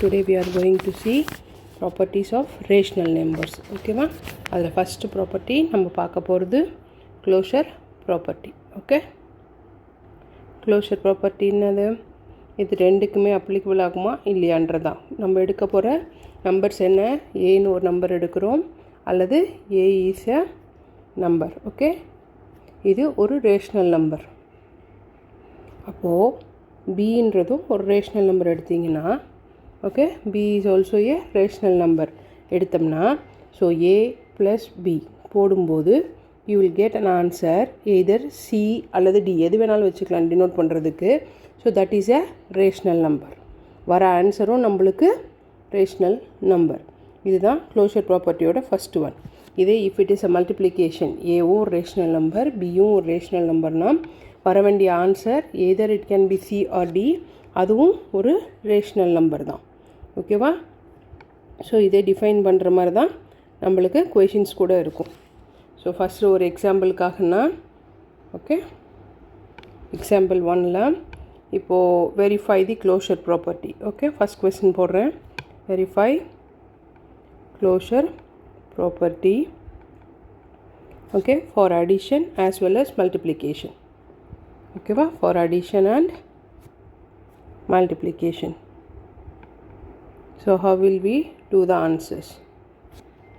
Today we are going to see properties of rational numbers. Okay ma? அதில் first property நம்ம பார்க்க போகிறது closure property. Okay? closure property என்னது? இது ரெண்டுக்குமே applicable ஆகுமா இல்லையான்றதான். நம்ம எடுக்க போகிற நம்பர்ஸ் என்ன? ஏன்னு ஒரு நம்பர் எடுக்கிறோம் அல்லது a is a number. Okay? இது ஒரு ரேஷ்னல் நம்பர். அப்போது bன்றதும் ஒரு ரேஷ்னல் நம்பர் எடுத்திங்கன்னா okay b is also a rational number எடுத்தோம்னா ஸோ a plus b போடும்போது you will get an answer either c அல்லது d எது வேணாலும் வச்சுக்கலாம் டினோட் பண்ணுறதுக்கு. So that is a rational number. வர ஆன்சரும் நம்மளுக்கு ரேஷ்னல் நம்பர். இதுதான் க்ளோஷர் ப்ராப்பர்ட்டியோட ஃபஸ்ட் ஒன். இதே if it is a multiplication ஏவும் ஒரு ரேஷ்னல் நம்பர் பியும் ஒரு ரேஷ்னல் நம்பர்னால் வர வேண்டிய answer either it can be C or D, அதுவும் ஒரு ரேஷ்னல் நம்பர் தான். ஓகேவா? ஸோ இதை டிஃபைன் பண்ணுற மாதிரி தான் நம்மளுக்கு கொஷின்ஸ் கூட இருக்கும். ஸோ ஃபஸ்ட்டு ஒரு எக்ஸாம்பிளுக்காகனா ஓகே எக்ஸாம்பிள் 1ல் இப்போது verify the closure property. Okay first question போடுறேன். Verify closure property okay for addition as well as multiplication. Okay va? For addition and multiplication. So how will we do the answers?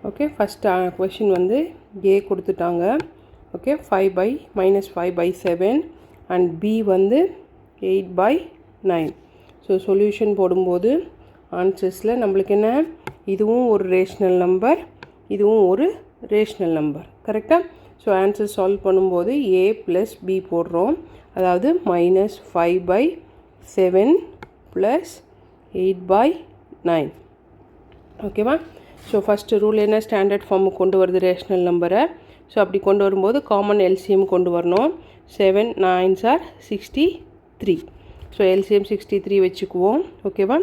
Okay first question வந்து a கொடுத்துட்டாங்க. okay 5 by minus 5 by 7 and b வந்து 8 by 9. So solution போடும்போது ஆன்சர்ஸில் நம்மளுக்கு என்ன, இதுவும் ஒரு rational number இதுவும் ஒரு ரேஷ்னல் நம்பர். கரெக்டாக? ஸோ ஆன்சர் சால்வ் பண்ணும்போது a ப்ளஸ் b போடுறோம். அதாவது மைனஸ் 5 by 7 ப்ளஸ் 8 by 9. ஓகேவா? ஸோ ஃபஸ்ட்டு ரூல் என்ன, ஸ்டாண்டர்ட் ஃபார்முக்கு கொண்டு வருது ரேஷ்னல் நம்பரை. ஸோ அப்படி கொண்டு வரும்போது காமன் எல்சிஎம் கொண்டு வரணும். 7 9s are 63. ஸோ எல்சிஎம் 63 வச்சுக்குவோம். ஓகேவா?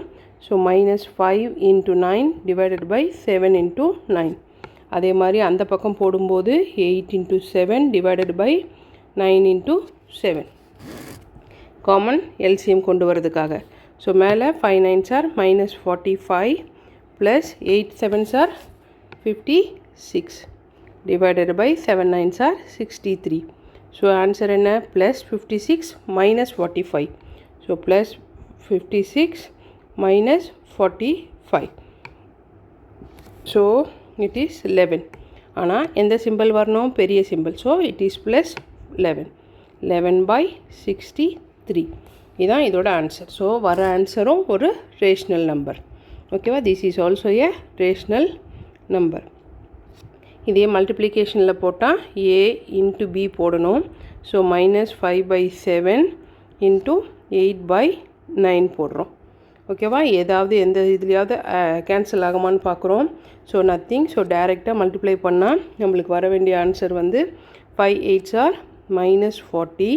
So minus 5 into 9 divided by 7 into 9. அதே மாதிரி அந்த பக்கம் போடும்போது 8 into 7 divided by 9 into 7. Common LCM கொண்டு வரதுக்காக. ஸோ மேலே 5 9s are minus 45 plus 8 7s are 56 divided by 7 9s are 63. So answer என்ன, plus 56 minus 45. So plus 56 minus 45. So it is 11. ஆனால் எந்த சிம்பிள் வரணும், பெரிய simple. So it is plus 11. 11 by 63. இதுதான் இதோட ஆன்சர். ஸோ வர ஆன்சரும் ஒரு ரேஷ்னல் நம்பர். ஓகேவா? This is also A rational number. இதே மல்டிப்ளிகேஷனில் போட்டால் a இன்ட்டு b போடணும். So minus 5 by 7 into 8 by 9 போடுறோம். ஓகேவா? ஏதாவது எந்த இதுலையாவது கேன்சல் ஆகுமான்னு பார்க்குறோம். So nothing. ஸோ டைரெக்டாக மல்டிப்ளை பண்ணால் நம்மளுக்கு வர வேண்டிய ஆன்சர் வந்து 5 8s are minus 40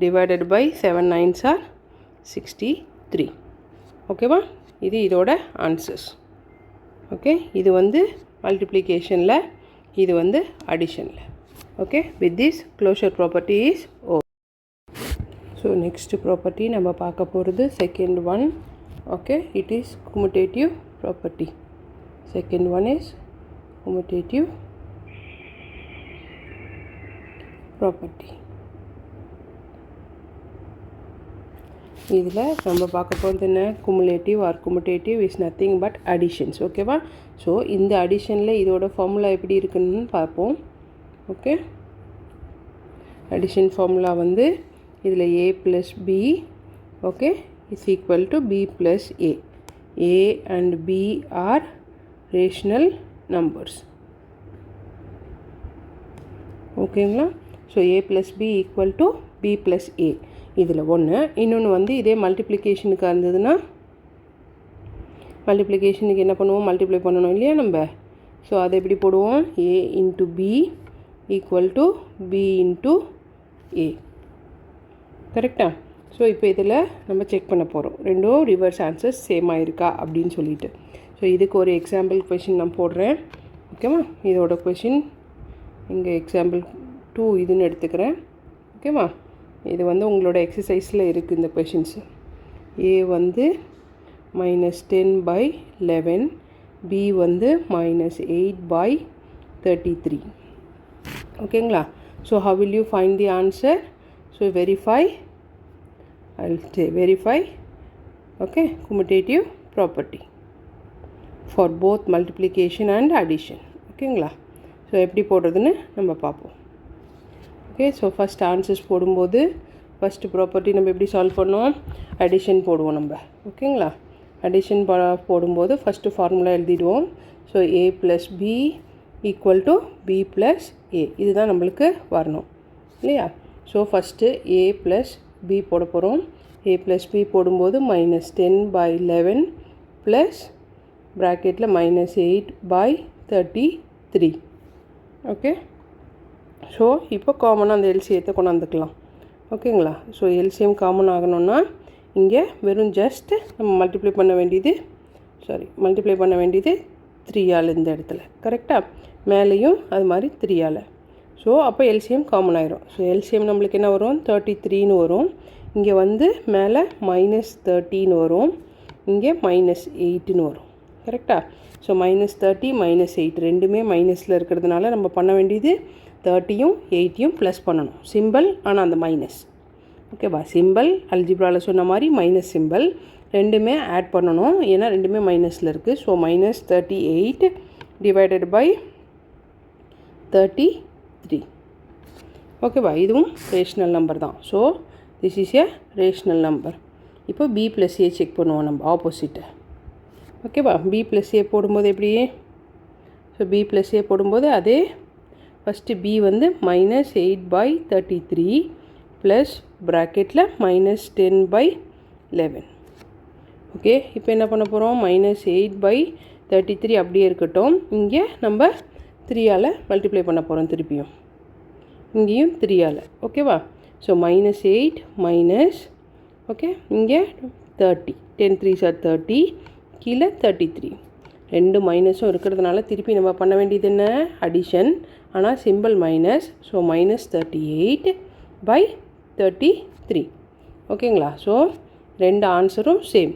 divided by 7 9s are 63. ஓகேவா? இது இதோட ஆன்சர்ஸ். ஓகே இது வந்து மல்டிப்ளிகேஷனில், இது வந்து அடிஷனில். Okay with this closure property is ஓ. ஸோ நெக்ஸ்ட் ப்ராப்பர்ட்டி நம்ம பார்க்க போகிறது second one. okay it is commutative property. Second one is commutative property. இதில் நம்ம பார்க்க போகிறது என்ன, cumulative or cumulative is nothing but additions. ஓகேவா? ஸோ இந்த அடிஷனில் இதோட ஃபார்முலா எப்படி இருக்குன்னு பார்ப்போம். ஓகே அடிஷன் ஃபார்முலா வந்து இதில் a plus b okay is equal to b plus a. a and b are rational numbers. ஓகேங்களா? So a plus b equal to b plus a. இதில் ஒன்று. இன்னொன்று வந்து இதே மல்டிப்ளிகேஷனுக்கு இருந்ததுன்னா மல்டிப்ளிகேஷனுக்கு என்ன பண்ணுவோம், மல்டிப்ளை பண்ணணும் இல்லையா நம்ம. ஸோ அதை எப்படி போடுவோம், a into b equal to b into a. கரெக்டா? ஸோ இப்போ இதில் நம்ம செக் பண்ண போகிறோம் ரெண்டும் ரிவர்ஸ் ஆன்சர்ஸ் சேம் ஆயிருக்கா அப்படின்னு சொல்லிட்டு. ஸோ இதுக்கு ஒரு எக்ஸாம்பிள் கொஷின் நான் போடுறேன். ஓகேவா? இதோட கொஷின் இங்கே எக்ஸாம்பிள் 2 இதுன்னு எடுத்துக்கிறேன். ஓகேவா? இது வந்து உங்களோட எக்ஸசைஸில் இருக்குது இந்த கொஷின்ஸு. ஏ வந்து minus 10 by 11, b வந்து minus 8 by 33. ஓகேங்களா? So how will you find the answer? So verify, I'll say verify, okay, commutative property for both multiplication and addition. ஓகேங்களா? ஸோ எப்படி போடுறதுன்னு நம்ம பார்ப்போம். ஓகே, ஸோ ஃபஸ்ட் ஆன்சர்ஸ் போடும்போது first property நம்ம எப்படி சால்வ் பண்ணோம்? அடிஷன் போடுவோம் நம்ம. ஓகேங்களா? அடிஷன் போடும்போது ஃபஸ்ட்டு ஃபார்முலா எழுதிடுவோம். So a + b = b + a, இதுதான் நம்மளுக்கு வரணும் இல்லையா? ஸோ ஃபஸ்ட்டு a + b போட போகிறோம். a + b போடும்போது minus 10 by 11 ப்ளஸ் ப்ராக்கெட்டில் minus 8 by 33. ஓகே, ஸோ இப்போ காமனாக அந்த எல்சியத்தை கொண்டாந்துக்கலாம். ஓகேங்களா? ஸோ எல்சிஎம் காமன் ஆகணும்னா இங்கே வெறும் ஜஸ்ட் நம்ம மல்டிப்ளை பண்ண வேண்டியது 3ஆல் இந்த இடத்துல. கரெக்டாக? மேலேயும் அது மாதிரி 3ஆல். ஸோ அப்போ எல்சிஎம் காமன் ஆயிரும். ஸோ எல்சிஎம் நம்மளுக்கு என்ன வரும்? 33ன்னு வரும். இங்கே வந்து மேலே -13 வரும், இங்கே -8ன்னு வரும். கரெக்டாக? ஸோ -30 -8 ரெண்டுமே மைனஸில் இருக்கிறதுனால நம்ம பண்ண வேண்டியது 30யும் 8யும் ப்ளஸ் பண்ணணும். சிம்பிள், ஆனால் அந்த மைனஸ். ஓகேவா? சிம்பிள் அல்ஜிப்ராவில் சொன்ன மாதிரி மைனஸ் சிம்பிள் ரெண்டுமே ஆட் பண்ணணும், ஏன்னா ரெண்டுமே மைனஸில் இருக்குது. So -38 divided by 33. ஓகேவா? இதுவும் ரேஷ்னல் நம்பர் தான். So this is a rational number. இப்போ b + a செக் பண்ணுவோம் நம்ம ஆப்போசிட்டை. ஓகேவா? b + a போடும்போது எப்படி? ஸோ b + a போடும்போது அதே ஃபஸ்ட்டு b வந்து -8 by 33 ப்ளஸ் ப்ராக்கெட்டில் -10 by 11. ஓகே, இப்போ என்ன பண்ண போகிறோம்? -8 by 33 அப்படியே இருக்கட்டும். இங்கே நம்ம 3ஆல் மல்டிப்ளை பண்ண போகிறோம் திருப்பியும். இங்கேயும் 3ஆல். ஓகேவா? ஸோ -8 மைனஸ், ஓகே, இங்கே 30, 10 3s are 30, கீழே 33. ரெண்டு மைனஸும் இருக்கிறதுனால திருப்பி நம்ம பண்ண வேண்டியது என்ன? அடிஷன், ஆனால் சிம்பிள் மைனஸ். So -38 by 33. ஓகேங்களா? ஸோ ரெண்டு ஆன்சரும் சேம்.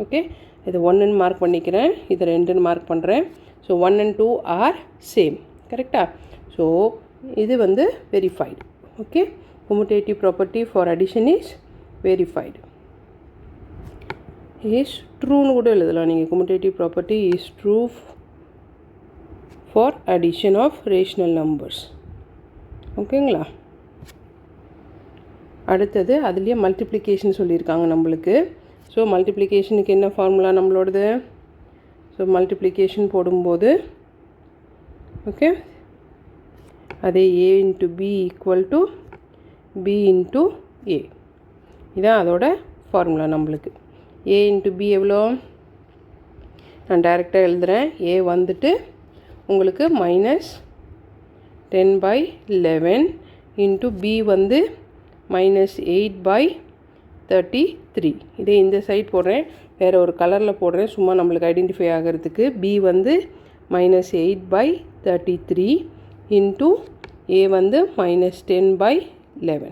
ஓகே, இது 1ன்னு மார்க் பண்ணிக்கிறேன், இது 2ன்னு மார்க் பண்ணுறேன். So 1 and 2 R same. கரெக்டாக? ஸோ இது வந்து verified. Okay, commutative property for addition is verified. is ட்ரூன்னு கூட எழுதலாம் நீங்கள். commutative property is true for addition of rational numbers. ஓகேங்களா? அடுத்தது அதுலேயே மல்டிப்ளிகேஷன் சொல்லியிருக்காங்க நம்மளுக்கு. ஸோ மல்டிப்ளிகேஷனுக்கு என்ன ஃபார்முலா நம்மளோடது? ஸோ மல்டிப்ளிகேஷன் போடும்போது ஓகே, அதே a into b = b into a, இதான் அதோட ஃபார்முலா நம்மளுக்கு. a into b எவ்வளோ? நான் டைரெக்டாக எழுதுகிறேன். a வந்துட்டு உங்களுக்கு -10 by 11 into b வந்து -8 by 33. இதே இந்த சைட் போடுறேன், வேறு ஒரு கலரில் போடுறேன் சும்மா நம்மளுக்கு ஐடென்டிஃபை ஆகிறதுக்கு. b வந்து -8 by 33 into a வந்து -10 by 11.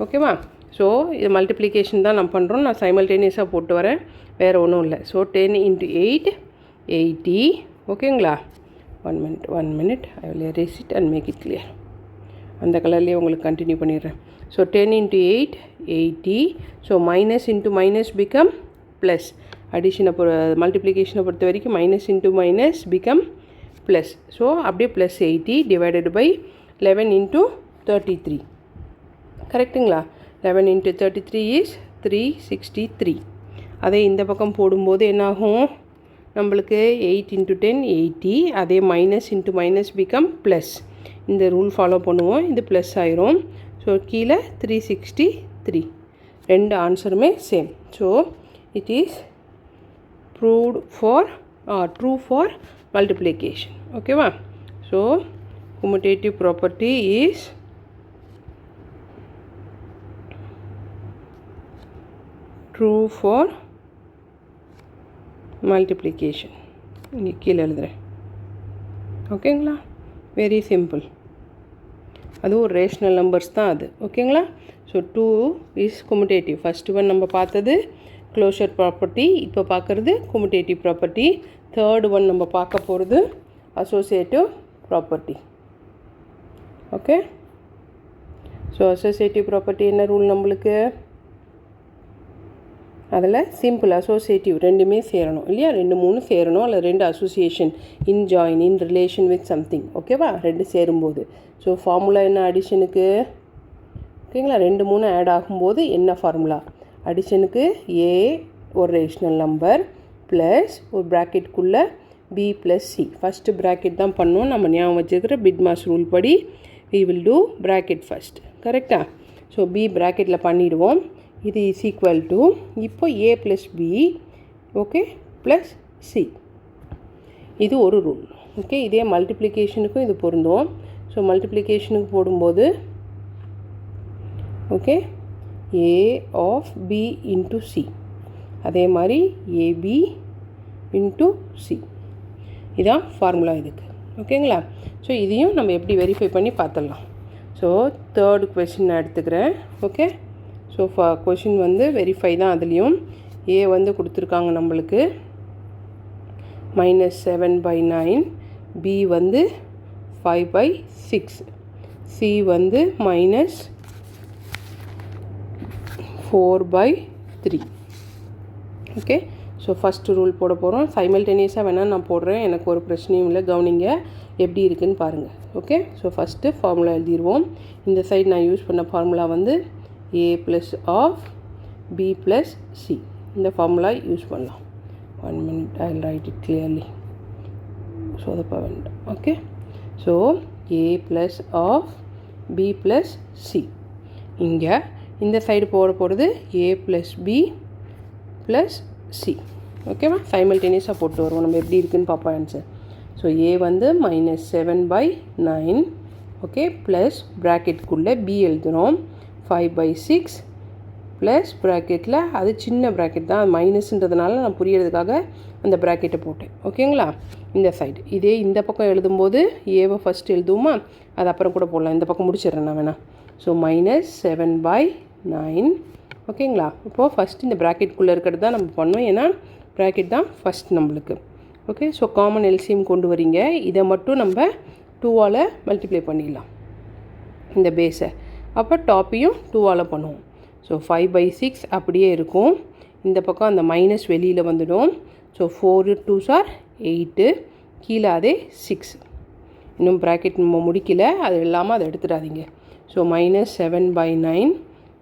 ஓகேவா? ஸோ இது மல்டிப்ளிகேஷன் தான் நம்ம பண்ணுறோம். நான் சைமல்டேனியஸாக போட்டு வரேன், வேறு ஒன்றும் இல்லை. So 10 into 8 80. ஓகேங்களா? 1 minute I will erase it and make it clear. அந்த கலர்லேயே உங்களுக்கு கண்டினியூ பண்ணிடுறேன். So 10 into 8 80. So minus into minus become plus. அடிஷனை மல்டிப்ளிகேஷனை பொறுத்த வரைக்கும் minus into minus become plus. So அப்படியே ப்ளஸ் 80 டிவைடட் பை 11 into 33. கரெக்டுங்களா? 11 into 33 is 363. அதே இந்த பக்கம் போடும்போது என்னாகும் நம்மளுக்கு? 8 into 10 80. அதே minus into minus become plus. இந்த ரூல் ஃபாலோ பண்ணுவோம், இது ப்ளஸ் ஆயிரும். ஸோ கீழே 363. ரெண்டு ஆன்சருமே same. So it is proved for true for multiplication. ஓகேவா? So commutative property is true for multiplication. இங்கே கீழே எழுதுகிறேன். ஓகேங்களா? Very simple. அதுவும் ரேஷ்னல் நம்பர்ஸ் தான் அது. ஓகேங்களா? So 2 is commutative. First one நம்ம பார்த்தது க்ளோஷர் ப்ராப்பர்ட்டி. இப்போ பார்க்குறது குமுட்டேட்டிவ் ப்ராப்பர்ட்டி. தேர்டு ஒன் நம்ம பார்க்க போகிறது associative property. Okay, so associative property என்ன ரூல் நம்மளுக்கு? அதில் சிம்பிள் அசோசியேட்டிவ் ரெண்டுமே சேரணும் இல்லையா? 2 3 சேரணும், அல்லது 2 association, in join, in relation with something. ஓகேவா? 2 சேரும்போது. ஸோ ஃபார்முலா என்ன அடிஷனுக்கு? ஓகேங்களா? 2 3 ஆட் ஆகும்போது என்ன ஃபார்முலா? அடிஷனுக்கு ஏ ஒரு ரேஷ்னல் நம்பர் ப்ளஸ் ஒரு ப்ராக்கெட்டுக்குள்ளே B plus C. First bracket தான் பண்ணோம். நம்ம ஞாபகம் வச்சுருக்கிற பிட்மாஸ் ரூல் படி we will do bracket first. கரெக்டாக? ஸோ பி ப்ராக்கெட்டில் பண்ணிவிடுவோம். இது இஸ் ஈக்குவல் டு இப்போ A plus B, okay, plus C. இது ஒரு ரூல். ஓகே, இதே மல்டிப்ளிகேஷனுக்கும் இது பொருந்தும். ஸோ மல்டிப்ளிகேஷனுக்கு போடும்போது okay A of B into C, அதே மாதிரி ஏபி இன்ட்டு சி. இதான் ஃபார்முலா இதுக்கு. ஓகேங்களா? ஸோ இதையும் நம்ம எப்படி வெரிஃபை பண்ணி பார்த்துடலாம். ஸோ தேர்டு கொஷின் நான் எடுத்துக்கிறேன். ஓகே, ஸோ கொஷின் வந்து வெரிஃபை தான். அதுலேயும் ஏ வந்து கொடுத்துருக்காங்க நம்மளுக்கு -7/9, பி வந்து 5/6, சி வந்து -4/3. ஓகே, ஸோ ஃபஸ்ட்டு ரூல் போட போகிறோம். சைமல்டேனியஸாக வேணால் நான் போடுறேன், எனக்கு ஒரு பிரச்சனையும் இல்லை. கவனிங்க எப்படி இருக்குதுன்னு பாருங்கள். ஓகே, ஸோ ஃபஸ்ட்டு ஃபார்முலா எழுதிடுவோம். இந்த சைடு நான் யூஸ் பண்ண ஃபார்முலா வந்து A plus of B plus C. இந்த ஃபார்முலா யூஸ் பண்ணலாம். 1 minute, I will write it clearly. சொதப்ப வேண்டாம். Okay, so A plus of B plus C. இங்கே இந்த சைடு போட போகிறது A plus B plus C. ஓகேவா? சைமல்டேனியஸாக போட்டு வருவோம். நம்ம எப்படி இருக்குதுன்னு பார்ப்போம் ஆன்சர். ஸோ ஏ வந்து -7/9, ஓகே, ப்ளஸ் ப்ராக்கெட்டுக்குள்ளே பி எழுதுகிறோம் 5/6 ப்ளஸ் ப்ராக்கெட்டில், அது சின்ன ப்ராக்கெட் தான், மைனஸ்ன்றதுனால நான் புரியறதுக்காக அந்த ப்ராக்கெட்டை போட்டேன். ஓகேங்களா? இந்த சைடு இதே இந்த பக்கம் எழுதும்போது ஏவை ஃபஸ்ட் எழுதுவோமா? அது அப்புறம் கூட போடலாம். இந்த பக்கம் முடிச்சிடுறேன் நான் வேணா. ஸோ -7/9. ஓகேங்களா? இப்போது ஃபஸ்ட்டு இந்த ப்ராக்கெட்டுக்குள்ளே இருக்கிறது தான் நம்ம பண்ணோம், ஏன்னா ப்ராக்கெட் தான் ஃபஸ்ட் நம்மளுக்கு. ஓகே, ஸோ காமன் எல்சிஎம் கொண்டு வரீங்க. இதை மட்டும் நம்ம 2ஆல் மல்டிப்ளை பண்ணிடலாம் இந்த பேஸை. அப்போ டாப்பையும் 2ஆல் பண்ணுவோம். ஸோ 5/6 அப்படியே இருக்கும். இந்த பக்கம் அந்த மைனஸ் வெளியில் வந்துடும். ஸோ 4 2s are 8, கீழே அதே 6. இன்னும் ப்ராக்கெட் நம்ம முடிக்கல, அது இல்லாமல் அதை எடுத்துடாதீங்க. ஸோ -7/9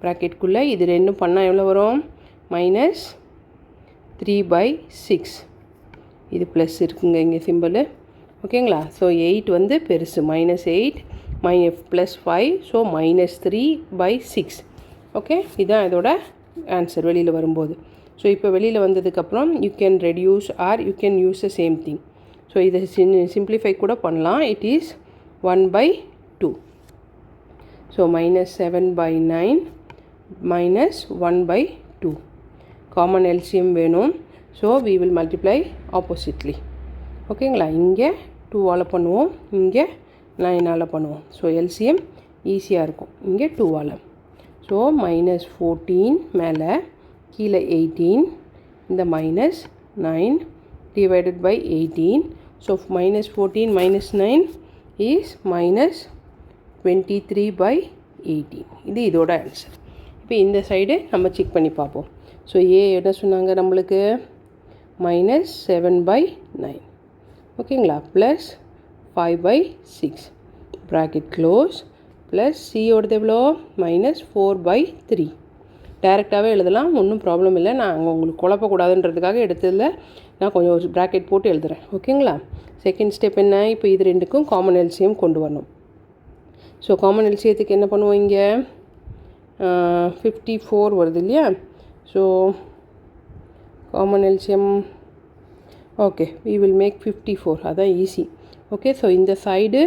ப்ராக்கெட்டுக்குள்ளே இது ரெண்டும் பண்ணால் எவ்வளோ வரும்? -3/6. இது ப்ளஸ் இருக்குங்க இங்கே சிம்பிள். ஓகேங்களா? ஸோ 8 வந்து பெருசு, -8 +5, ஸோ -3/6. ஓகே, இதுதான் இதோட ஆன்சர் வெளியில் வரும்போது. ஸோ இப்போ வெளியில் வந்ததுக்கப்புறம் you can reduce or you can use the same thing. So இதை சிம்பிளிஃபை கூட பண்ணலாம். It is 1/2. So -7/9 -1/2. Common LCM வேணும். So we will multiply oppositely. ஓகேங்களா? இங்கே 2ஆல் பண்ணுவோம், இங்கே 9ஆல் பண்ணுவோம். ஸோ எல்சிஎம் ஈஸியாக இருக்கும் இங்கே 2ஆல். ஸோ -14 மேலே, கீழே 18, இந்த -9 divided by 18. So -14 -9 is -23/18. இது இதோட ஆன்சர். இப்போ இந்த சைடு நம்ம செக் பண்ணி பார்ப்போம். ஸோ ஏ என்ன சொன்னாங்க நம்மளுக்கு? -7/9. ஓகேங்களா? ப்ளஸ் 5/6 ப்ராக்கெட் க்ளோஸ், ப்ளஸ் சியோடது எவ்வளோ? -4/3. டேரெக்டாகவே எழுதலாம், ஒன்றும் ப்ராப்ளம் இல்லை. நான் அங்கே உங்களுக்கு குழப்பக்கூடாதுன்றதுக்காக எடுத்ததில் நான் கொஞ்சம் ப்ராக்கெட் போட்டு எழுதுகிறேன். ஓகேங்களா? செகண்ட் ஸ்டெப் என்ன? இப்போ இது ரெண்டுக்கும் காமன் எல்சிஎம் கொண்டு வரணும். ஸோ காமன் எல்சிஎத்துக்கு என்ன பண்ணுவோம்? இங்கே 54 வருது இல்லையா? So common LCM okay, we will make 54. அதான் ஈஸி. ஓகே, ஸோ இந்த side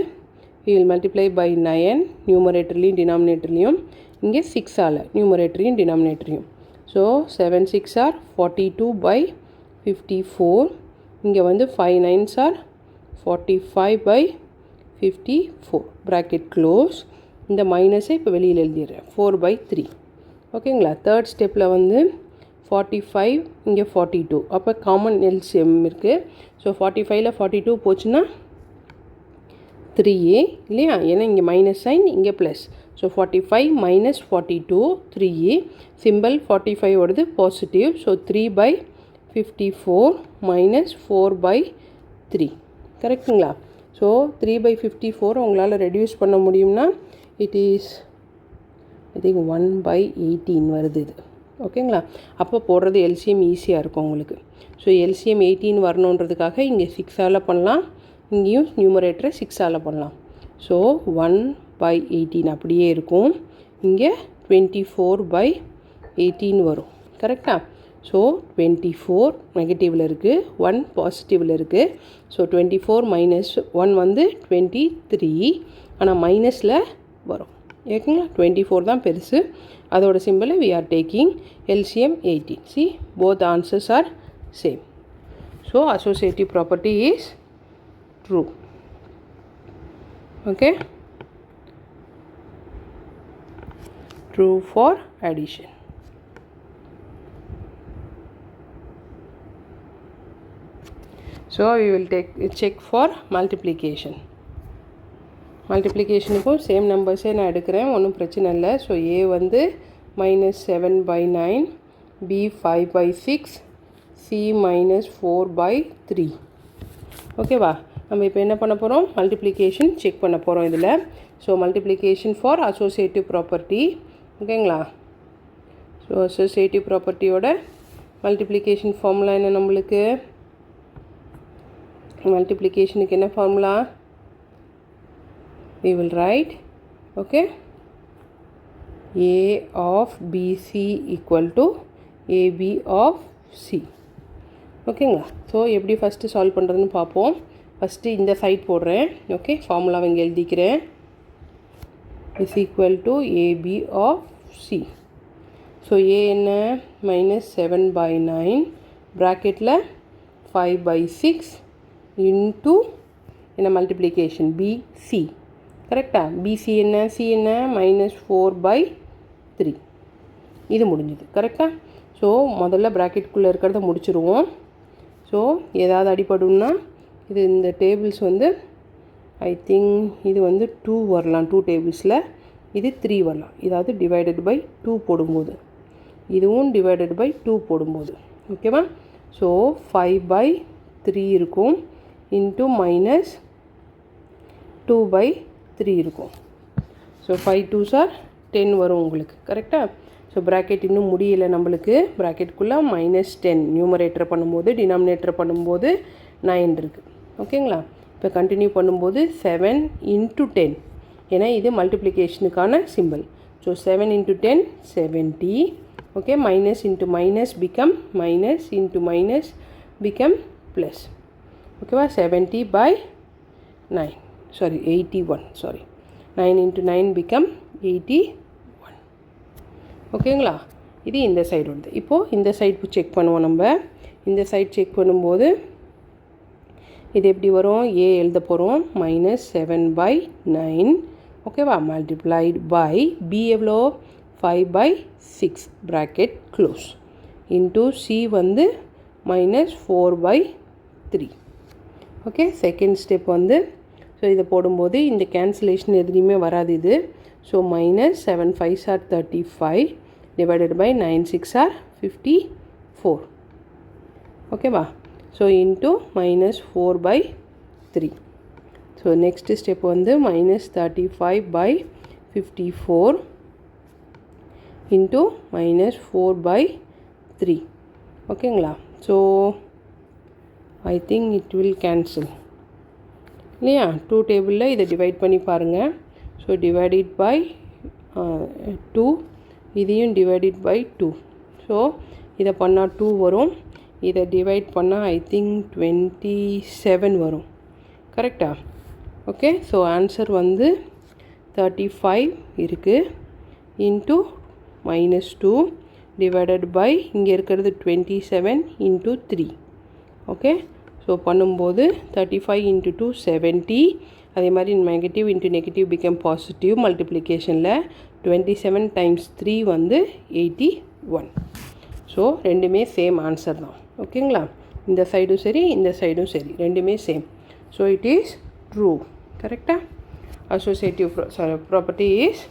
we will multiply by 9 நியூமரேட்டர்லேயும் டினாமினேட்டர்லேயும், இங்கே 6ஆல் நியூமரேட்டரையும் டினாமினேட்டரையும். So 7 6 are 42/54. இங்கே வந்து 5 9s are 45/54 ப்ராக்கெட் க்ளோஸ். இந்த மைனஸை இப்போ வெளியில் எழுதிடுறேன் 4/3. ஓகேங்களா? தேர்ட் ஸ்டெப்பில் வந்து 45 இங்கே 42. அப்போ காமன் எல்சிஎம் இருக்குது. ஸோ 45ல் 42 போச்சுன்னா 3a இல்லையா, ஏன்னா இங்கே மைனஸ் சைன் இங்கே plus. So 45 minus 42 3a. Simple 45 ஓடது பாசிட்டிவ். So 3/54 minus 4/3. கரெக்டுங்களா? ஸோ 3/54 உங்களால் ரெடியூஸ் பண்ண முடியும்னா இட் இஸ் ஐ திங்க் 1/18 வருது இது. ஓகேங்களா? அப்போ போடுறது எல்சிஎம் ஈஸியாக இருக்கும் உங்களுக்கு. ஸோ எல்சிஎம் 18 வரணுன்றதுக்காக இங்கே 6ஆல் பண்ணலாம், இங்கேயும் நியூமரேட்டரை 6ஆல் பண்ணலாம். ஸோ 1/18 அப்படியே இருக்கும். இங்கே 24/18 வரும். கரெக்டாக? ஸோ 24 நெகட்டிவில் இருக்குது, 1 பாசிட்டிவில் இருக்குது. ஸோ 24 - 1 வந்து 23, ஆனால் மைனஸில் வரும். ஓகேங்களா? 24 தான் பெருசு. அதோட சிம்பிளை we are taking LCM 18. See, both answers are same. So associative property is true. Okay, true for addition. So we will check for multiplication. மல்டிப்ளிகேஷனுக்கும் சேம் நம்பர்ஸே நான் எடுக்கிறேன், ஒன்றும் பிரச்சனை இல்லை. ஸோ ஏ வந்து -7/9, பி 5/6, சி -4/3. ஓகேவா? நம்ம இப்போ என்ன பண்ண போகிறோம்? மல்டிப்ளிகேஷன் செக் பண்ண போகிறோம் இதில். So multiplication for associative property. ஓகேங்களா? ஸோ அசோசியேட்டிவ் ப்ராப்பர்ட்டியோட மல்டிப்ளிகேஷன் ஃபார்முலா என்ன நம்மளுக்கு? மல்டிப்ளிகேஷனுக்கு என்ன formula? We will write, okay, A of BC equal to AB of C. ஓகேங்களா? ஸோ எப்படி ஃபஸ்ட்டு சால்வ் பண்ணுறதுன்னு பார்ப்போம். ஃபஸ்ட்டு இந்த சைட் போடுறேன். ஓகே, ஃபார்முலாவை இங்கே எழுதிக்கிறேன். Is equal to AB of C. So A என்ன? -7/9 ப்ராக்கெட்டில் 5/6 இன்ட்டு என்ன மல்டிப்ளிகேஷன் பிசி. கரெக்டாக? பிசி என்ன? சி என்ன? -4/3. இது முடிஞ்சுது. கரெக்டாக? ஸோ முதல்ல ப்ராக்கெட்டுக்குள்ளே இருக்கிறத முடிச்சுருவோம். ஸோ ஏதாவது அடிப்படும்னா இது இந்த டேபிள்ஸ் வந்து ஐ திங்க் இது வந்து 2 வரலாம், 2 டேபிள்ஸில் இது 3 வரலாம். இதாவது /2 போடும்போது, இதுவும் /2 போடும்போது. ஓகேவா? ஸோ 5/3 இருக்கும், இன்ட்டு -2/3 இருக்கும். ஸோ 5 2s are 10 வரும் உங்களுக்கு. கரெக்டாக? ஸோ ப்ராக்கெட் இன்னும் முடியலை நம்மளுக்கு. ப்ராக்கெட்டுக்குள்ளே -10 நியூமரேட்டர் பண்ணும்போது, டினாமினேட்டர் பண்ணும்போது 9 இருக்குது. ஓகேங்களா? இப்போ கண்டினியூ பண்ணும்போது 7 × 10, ஏன்னா இது மல்டிப்ளிகேஷனுக்கான simple. So 7 × 10 70. Okay, minus into minus become minus into minus become plus. ஓகேவா? 70/9, sorry 81, sorry 9 into 9 become 81. ஓகேங்களா? இது இந்த சைடு வந்து. இப்போது இந்த சைடு செக் பண்ணுவோம் நம்ம. இந்த சைடு செக் பண்ணும்போது இது எப்படி வரும்? ஏ எழுத போகிறோம். -7/9. ஓகேவா? மல்டிப்ளைட் பை பி எவ்வளோ? 5/6 ப்ராக்கெட் க்ளோஸ் இன்ட்டு சி வந்து -4/3. ஓகே, செகண்ட் ஸ்டெப் வந்து ஸோ இதை போடும்போது இந்த கேன்சலேஷன் எதுலேயுமே வராது இது. So -7 5s are 35 divided by 9 6s are 54. ஓகேவா? So into -4/3. So next step வந்து -35/54 இன்ட்டு -4/3. ஓகேங்களா? So I think it will cancel இல்லையா? 2 டேபிளில் இதை டிவைட் பண்ணி பாருங்கள். ஸோ டிவைடட் பை 2, இதையும் டிவைடட் பை 2. ஸோ இதை பண்ணால் 2 வரும், இதை டிவைட் பண்ணால் ஐ திங்க் 27 வரும். கரெக்டாக? ஓகே, ஸோ ஆன்சர் வந்து 35 இருக்குது இன்ட்டு -2 டிவைடட் பை இங்கே இருக்கிறது 27 இன்ட்டு 3. ஓகே, ஸோ பண்ணும்போது 35 × 2 70. அதே மாதிரி negative into negative become positive. மல்டிப்ளிகேஷனில் 27 × 3 வந்து 81. ஸோ ரெண்டுமே சேம் ஆன்சர் தான். ஓகேங்களா? இந்த சைடும் சரி, இந்த சைடும் சரி, ரெண்டுமே same. So it is true. கரெக்டாக? Associative property is